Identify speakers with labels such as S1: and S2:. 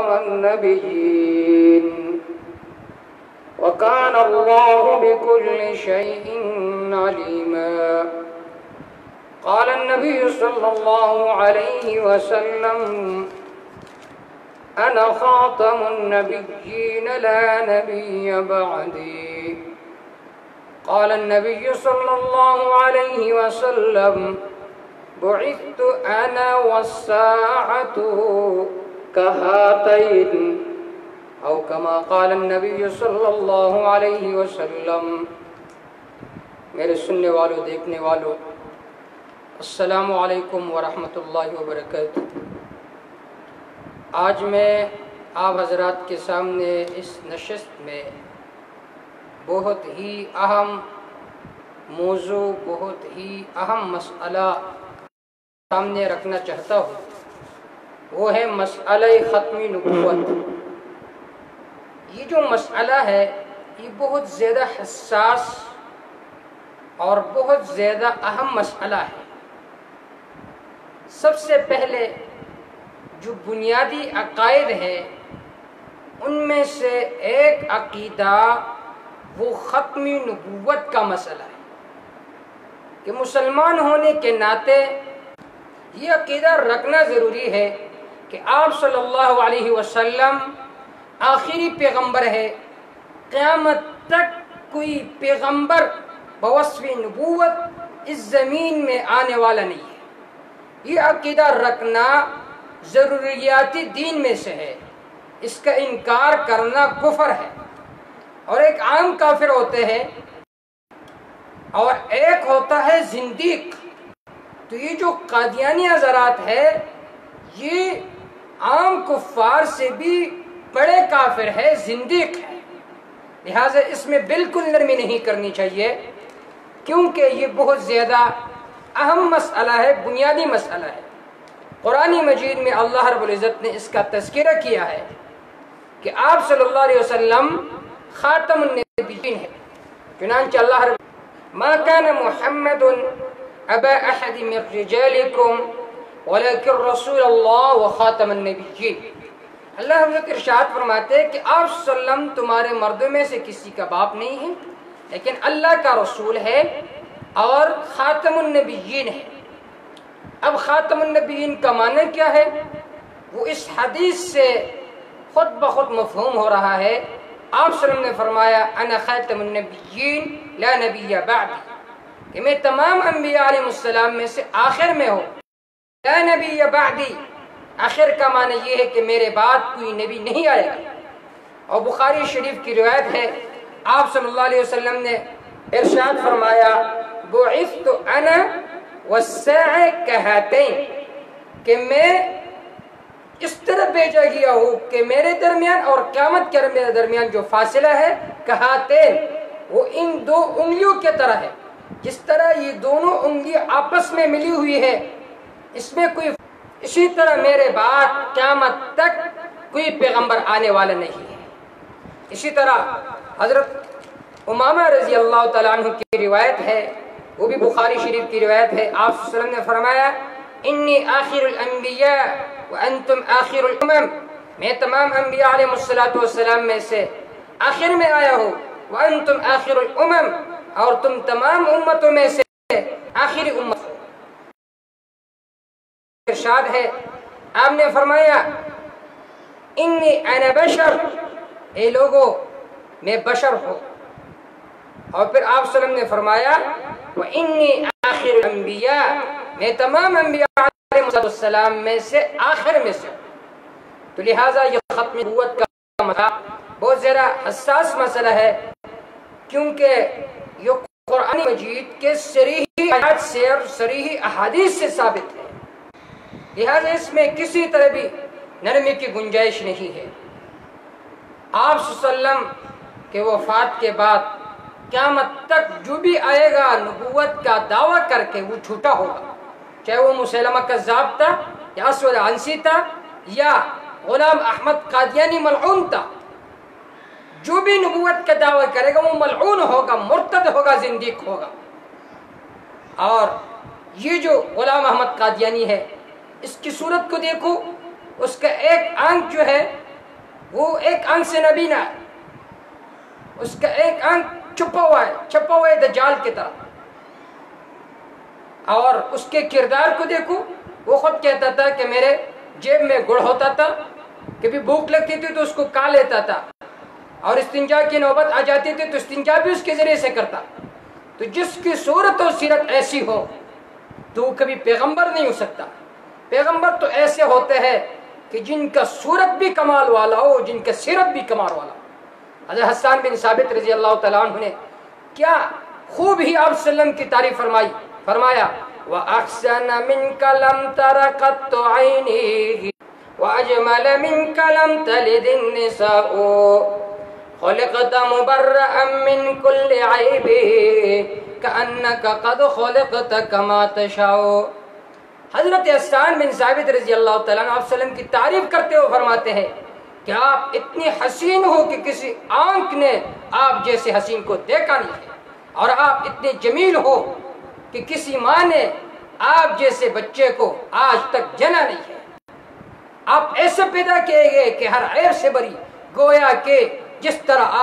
S1: النبيين وكان الله بكل شيء عليما. قال النبي صلى الله عليه وسلم: أنا خاتم النبيين لا نبي بعدي. قال النبي صلى الله عليه وسلم: بعثت أنا والساعة كهاتين، أو كما قال النبي صلی اللہ علیہ وسلم۔ میرے سننے والوں، دیکھنے والوں، السلام علیکم ورحمۃ اللہ وبرکاتہ۔ آج میں آپ حضرات کے سامنے اس نشست میں بہت ہی اہم موضوع، بہت ہی اہم مسئلہ سامنے رکھنا چاہتا ہوں۔ وہ ہے مسئلہ ختم نبوت۔ یہ جو مسئلہ ہے یہ بہت زیادہ حساس اور بہت زیادہ اہم مسئلہ ہے۔ سب سے پہلے جو بنیادی عقائد ہے ان میں سے ایک عقیدہ وہ ختم نبوت کا مسئلہ ہے کہ مسلمان ہونے کے ناطے یہ عقیدہ رکھنا ضروری ہے کہ آپ صلی اللہ علیہ وسلم آخری پیغمبر ہے، قیامت تک کوئی پیغمبر بوصف نبوت اس زمین میں آنے والا نہیں ہے۔ یہ عقیدہ رکھنا ضروریاتی دین میں سے ہے، اس کا انکار کرنا کفر ہے۔ اور ایک عام کافر ہوتے ہیں اور ایک ہوتا ہے زندیق۔ تو یہ جو قادیانی حضرات ہے یہ عام کفار سے بھی بڑے کافر ہے، زندیق ہے، لہٰذا اس میں بالکل نرمی نہیں کرنی چاہیے، کیونکہ یہ بہت زیادہ اہم مسئلہ ہے، بنیادی مسئلہ ہے۔ قرآن مجید میں اللہ رب العزت نے اس کا تذکرہ کیا ہے کہ آپ صلی اللہ علیہ وسلم خاتم النبیین ہے۔ چنانچہ اللہ رب ما كان محمد ابا احد من رجالکم ولكن رسول اللہ وخاتم النبیین۔ اللہ حضرت ارشاد فرماتے ہیں کہ آپ صلی اللہ علیہ وسلم تمہارے مردوں میں سے کسی کا باپ نہیں ہے، لیکن اللہ کا رسول ہے اور خاتم النبیین ہے۔ اب خاتم النبیین کا معنی کیا ہے؟ وہ اس حدیث سے خود بخود مفہوم ہو رہا ہے۔ آپ صلی اللہ علیہ وسلم نے فرمایا انا خاتم النبیین لا نبی بعدی، کہ میں تمام انبیاء علیہ السلام میں سے آخر میں ہوں، لا نبی بعدی، آخر کا معنی یہ ہے کہ میرے بعد کوئی نبی نہیں آئے گا۔ اور بخاری شریف کی روایت ہے آپ صلی اللہ علیہ وسلم نے ارشاد فرمایا بعثت انا والساعة كهاتين، کہ میں اس طرح بھیجا گیا ہوں کہ میرے درمیان اور قیامت کے درمیان جو فاصلہ ہے کہاتین، وہ ان دو انگلیوں کے طرح ہے۔ جس طرح یہ دونوں انگلی آپس میں ملی ہوئی ہے، اس میں کوئی، اسی طرح میرے بعد قیامت تک کوئی پیغمبر آنے والا نہیں ہے۔ اسی طرح حضرت امامہ رضی اللہ تعالیٰ عنہ کی روایت ہے، وہ بھی بخاری شریف کی روایت ہے، آپ صلی اللہ علیہ وسلم نے فرمایا انی آخر الانبیاء وانتم آخر الامم، میں تمام انبیاء علیہ السلام میں سے آخر میں آیا ہوں، وانتم آخر الامم، اور تم تمام امتوں میں سے آخری امت ہو۔ ارشاد ہے آپ نے فرمایا انی انا بشر، اے لوگو میں بشر ہوں۔ اور پھر آپ صلی اللہ علیہ وسلم نے فرمایا وانی آخر الانبیاء، میں تمام انبیاء علیہ السلام میں سے آخر میں سے۔ تو لہٰذا یہ ختم نبوت کا مسئلہ بہت زیادہ حساس مسئلہ ہے، کیونکہ یہ قرآن مجید کے صریح آیات سے اور صریح احادیث سے ثابت ہے، لہٰذا اس میں کسی طرح بھی نرمی کی گنجائش نہیں ہے۔ آپ صلی اللہ علیہ وسلم کے وفات کے بعد قیامت تک جو بھی آئے گا نبوت کا دعویٰ کر کے وہ جھوٹا ہوگا، چاہے وہ مسیلمہ کذاب تھا یا اسود عنسی تھا یا غلام احمد قادیانی ملعون تھا، جو بھی نبوت کا دعویٰ کرے گا وہ ملعون ہوگا، مرتد ہوگا، زندیق ہوگا۔ اور یہ جو غلام احمد قادیانی ہے اس کی صورت کو دیکھو، اس کا ایک آنکھ جو ہے وہ ایک آنکھ سے نبینا ہے، اس کا ایک آنکھ چھپا ہوا ہے دجال کی طرح. اور اس کے کردار کو دیکھو، وہ خود کہتا تھا کہ میرے جیب میں گڑ ہوتا تھا، کبھی بھوک لگتی تھی تو اس کو کھا لیتا تھا، اور استنجا کی نوبت آ جاتی تھی تو استنجا بھی اس کے ذریعے سے کرتا. تو جس کی صورت و سیرت ایسی ہو تو وہ کبھی پیغمبر نہیں ہو سکتا. پیغمبر تو ایسے ہوتے ہیں کہ جن کا صورت بھی کمال والا ہو، جن کا سیرت بھی کمال والا ہو. حضرت حسان بن ثابت رضی اللہ تعالیٰ عنہ نے کیا خوب ہی آپ صلی اللہ علیہ وسلم کی تعریف فرمایا وَأَحْسَنَ مِنْكَ لَمْ تَرَ قَطُّ عَيْنِي وَأَجْمَلَ مِنْكَ لَمْ تَلِدِ النِّسَاءُ خُلِقْتَ مُبَرَّأً مِنْ كُلِّ عَيْبٍ كَأَنَّكَ قَدْ خُلِقْتَ كَمَا تَشَاءُ. حضرت حسان بن ثابت رضی اللہ تعالیٰ عنہ آپ صلی اللہ علیہ وسلم کی تعریف کرتے ہوئے فرماتے ہیں کہ آپ اتنی حسین ہو کہ کسی آنکھ نے آپ جیسے حسین کو دیکھا نہیں ہے، اور آپ اتنے جمیل ہو کہ کسی ماں نے آپ جیسے بچے کو آج تک جنا نہیں ہے. آپ ایسے پیدا کیے گئے کہ ہر عیب سے بری، گویا کہ جس طرح